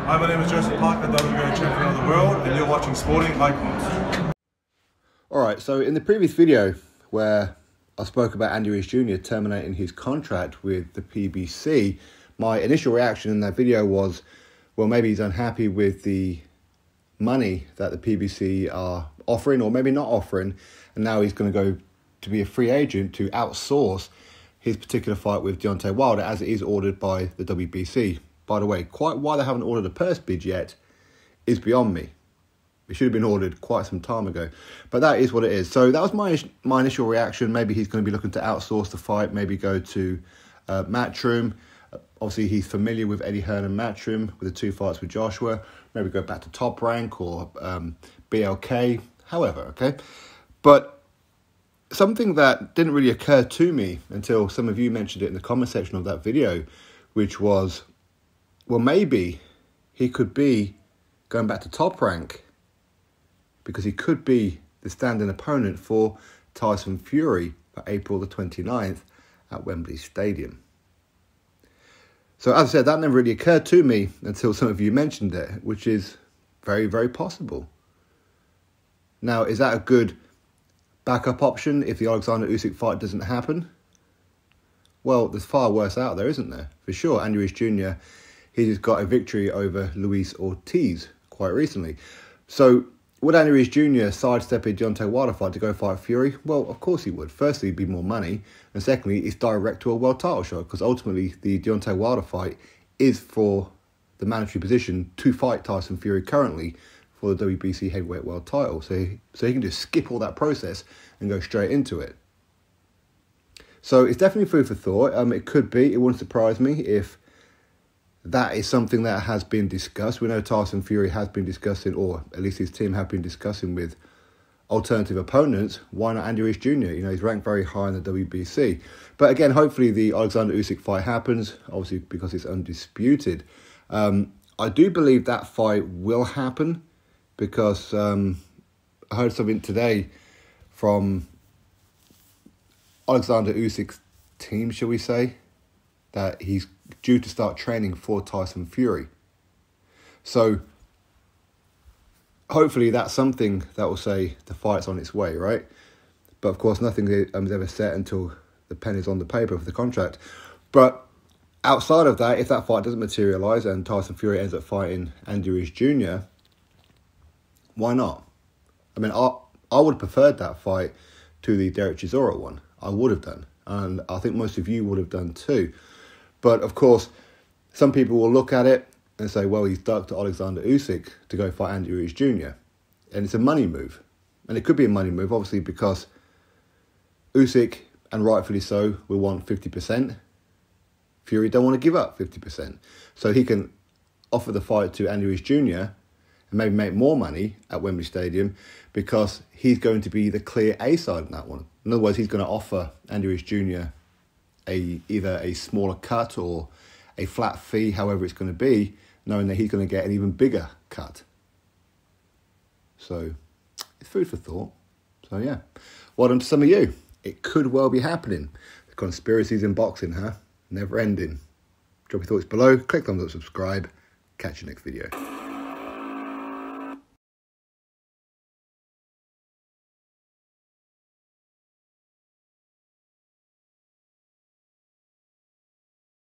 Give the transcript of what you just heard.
Hi, my name is Joseph Parker, WBO champion of the world, and you're watching Sporting Icons. Alright, so in the previous video where I spoke about Andy Ruiz Jr. terminating his contract with the PBC, my initial reaction in that video was, well, maybe he's unhappy with the money that the PBC are offering, or maybe not offering, and now he's going to go to be a free agent to outsource his particular fight with Deontay Wilder, as it is ordered by the WBC. By the way, quite why they haven't ordered a purse bid yet is beyond me. It should have been ordered quite some time ago. But that is what it is. So that was my initial reaction. Maybe he's going to be looking to outsource the fight, maybe go to Matchroom. Obviously, he's familiar with Eddie Hearn and Matchroom with the 2 fights with Joshua. Maybe go back to Top Rank or BLK, however, okay? But something that didn't really occur to me until some of you mentioned it in the comment section of that video, which was, well, maybe he could be going back to Top Rank because he could be the stand-in opponent for Tyson Fury for April the 29th at Wembley Stadium. So as I said, that never really occurred to me until some of you mentioned it, which is very, very possible. Now, is that a good backup option if the Oleksandr Usyk fight doesn't happen? Well, there's far worse out there, isn't there? For sure, Andy Ruiz Jr., he's just got a victory over Ruiz quite recently. So would Andy Ruiz Jr. sidestep a Deontay Wilder fight to go fight Fury? Well, of course he would. Firstly, it'd be more money. And secondly, it's direct to a world title shot, because ultimately the Deontay Wilder fight is for the mandatory position to fight Tyson Fury currently for the WBC heavyweight world title. So he can just skip all that process and go straight into it. So it's definitely food for thought. It could be. It wouldn't surprise me if that is something that has been discussed. We know Tyson Fury has been discussing, or at least his team have been discussing with alternative opponents. Why not Andy Ruiz Jr.? You know, he's ranked very high in the WBC. But again, hopefully the Oleksandr Usyk fight happens, obviously because it's undisputed. I do believe that fight will happen because I heard something today from Oleksandr Usyk's team, shall we say, that he's due to start training for Tyson Fury. So hopefully that's something that will say the fight's on its way, right? But of course, nothing is ever set until the pen is on the paper for the contract. But outside of that, if that fight doesn't materialise and Tyson Fury ends up fighting Andy Ruiz Jr., why not? I mean, I would have preferred that fight to the Derek Chisora one. I would have done. And I think most of you would have done too. But of course, some people will look at it and say, well, he's ducked Oleksandr Usyk to go fight Andy Ruiz Jr. And it's a money move. And it could be a money move, obviously, because Usyk, and rightfully so, will want 50%. Fury don't want to give up 50%. So he can offer the fight to Andy Ruiz Jr. and maybe make more money at Wembley Stadium because he's going to be the clear A side in that one. In other words, he's going to offer Andy Ruiz Jr. either a smaller cut or a flat fee, however it's going to be, knowing that he's going to get an even bigger cut. So it's food for thought. So yeah, well done to some of you. It could well be happening. The conspiracies in boxing, huh? Never ending. Drop your thoughts below, click thumbs up, subscribe. Catch you next video.